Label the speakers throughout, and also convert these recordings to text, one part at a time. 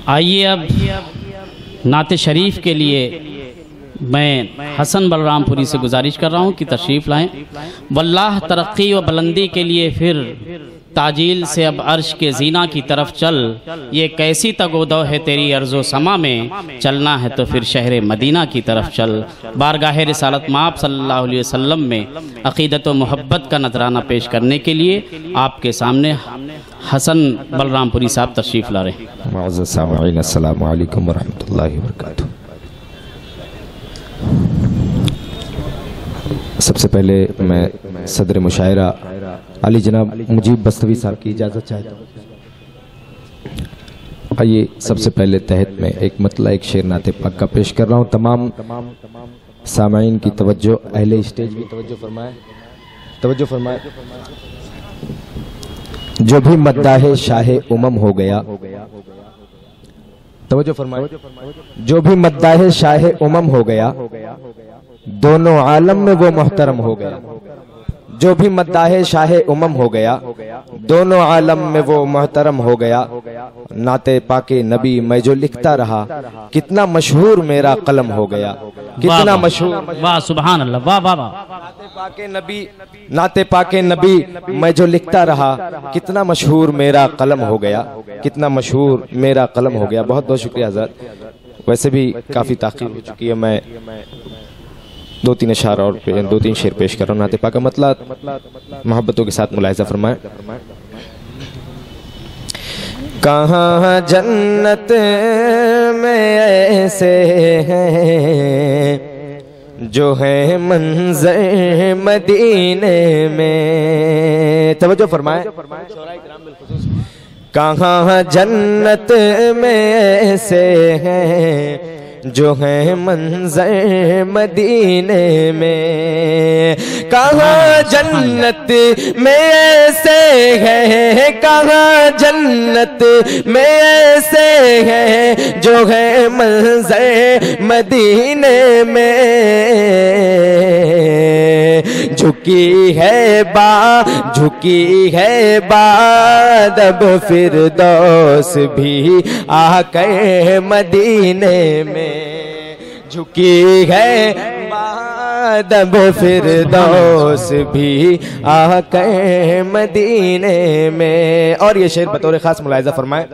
Speaker 1: आइए अब नाते शरीफ के लिए मैं हसन बलरामपुरी से गुजारिश कर रहा हूँ कि तशरीफ़ लाएं। वल्लाह तरक्की व बुलंदी के लिए फिर ताजील से अब अर्श के जीना की तरफ चल, ये कैसी तगोदो है तेरी अर्ज़ो समा में, चलना है तो फिर शहर मदीना की तरफ चल। बारगाह रिसालत माब सल्लल्लाहु अलैहि वसल्लम में अक़ीदत व मोहब्बत का नजराना पेश करने के लिए आपके सामने हसन बलरामपुरी साहब तशरीफ़ ला रहे हैं।
Speaker 2: अस्सलामु अलैकुम व रहमतुल्लाहि व बरकातुहू। सबसे पहले मैं सदर मुशायरा अली जनाब मुजीब बस्तवी साहब की इजाज़त चाहता हूँ। आइए सबसे पहले तहत में एक मतला एक शेर नाते पाक का पेश कर रहा हूँ। तमाम सामाईन की तवज्जो, अहले स्टेज की तवज्जो फरमाए। जो भी मद्दाहे शाहे उमम हो गया, तवज्जो फरमाए। जो भी मद्दाहे शाहे उमम हो गया, दोनों आलम में वो मोहतरम हो गया। जो भी मद्दाहे शाहे उमम हो गया, दोनों आलम में वो मोहतरम हो गया। नाते पाके नबी मैं जो लिखता रहा, कितना मशहूर मेरा कलम हो गया। कितना मशहूर,
Speaker 1: वाह सुभान अल्लाह, वाह वाह वाह।
Speaker 2: नाते पाके नबी मैं जो लिखता रहा, कितना मशहूर मेरा कलम हो गया। कितना मशहूर मेरा कलम हो गया। बहुत बहुत शुक्रिया हज़रत। वैसे भी काफ़ी ताक़ीद हो चुकी है। मैं दो तीन अशार और दो तीन शेर पेश कर रहा हूँ। नाते पाक का मतलब मोहब्बतों के साथ मुलाहिज़ा फरमाए। कहाँ जन्नत में ऐसे हैं जो है मंज़र मदीने में, तवज्जो फरमाए। कहाँ जन्नत में ऐसे हैं जो है मंज़र मदीने में। कहाँ जन्नत में ऐसे है, कहाँ जन्नत में ऐसे है जो है मंज़र मदीने में। झुकी है बादब फिरदौस भी आकर मदीने में। झुकी है बादब फिरदौस भी आकर मदीने में। और ये शेर बतौर खास मुलाहिज़ा फरमाए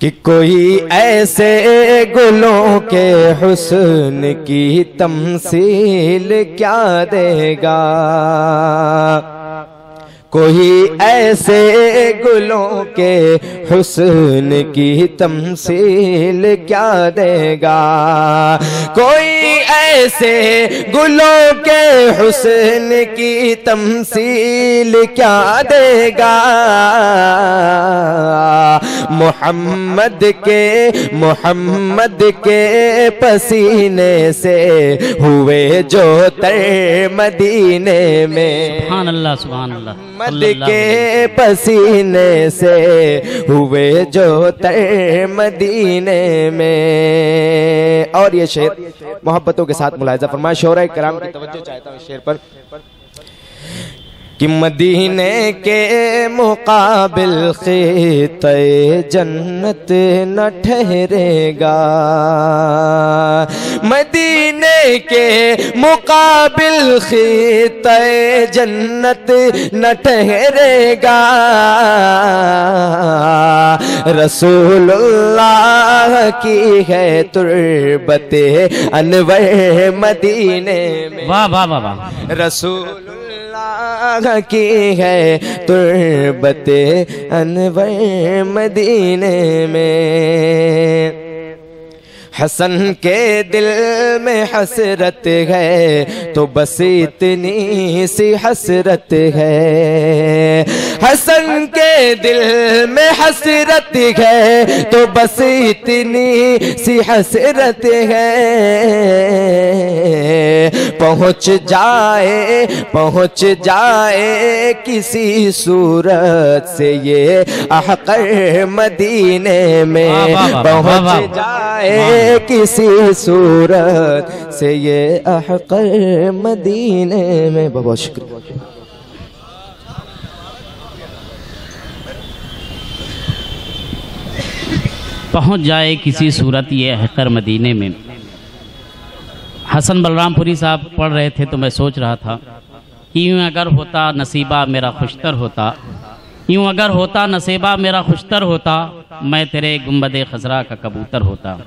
Speaker 2: कि कोई ऐसे गुलों के हुस्न की तमसील क्या देगा। कोई ऐसे गुलों के हुस्न की तमसील क्या देगा। कोई ऐसे गुलों के हुस्न की तमसील क्या देगा। मोहम्मद के पसीने से हुए जो तर मदीने में।
Speaker 1: सुभान अल्लाह, सुभान अल्लाह।
Speaker 2: मद के पसीने से हुए जो तर मदीने में। और ये शेर मोहब्बतों के साथ मुलाहिज़ा फरमाए। शोरा कराम की तवज्जो चाहता हूँ इस शेर पर कि मदीने के मुकाबिल ख़िते जन्नत न ठहरेगा। मदीने के मुकाबिल ख़िते जन्नत न ठहरेगा। रसूलुल्लाह की है तुर्बते अनवर मदीने में।
Speaker 1: वाह वाह वाह वाह।
Speaker 2: रसूल की है तुर्बते अनवर मदीने में। हसन के दिल में हसरत है तो बस इतनी सी हसरत है। हसन के दिल में हसरत है तो बस इतनी सी हसरत है। पहुँच जाए किसी सूरत से ये अहकर मदीने में। पहुँच जाए किसी सूरत से ये अहकर मदीने में। बहुत शुक्रिया।
Speaker 1: पहुंच जाए किसी सूरत ये हक़र मदीने में। हसन बलरामपुरी साहब पढ़ रहे थे तो मैं सोच रहा था, यूँ अगर होता नसीबा मेरा खुशतर होता, यूँ अगर होता नसीबा मेरा खुशतर होता, मैं तेरे गुंबदे खजरा का कबूतर होता।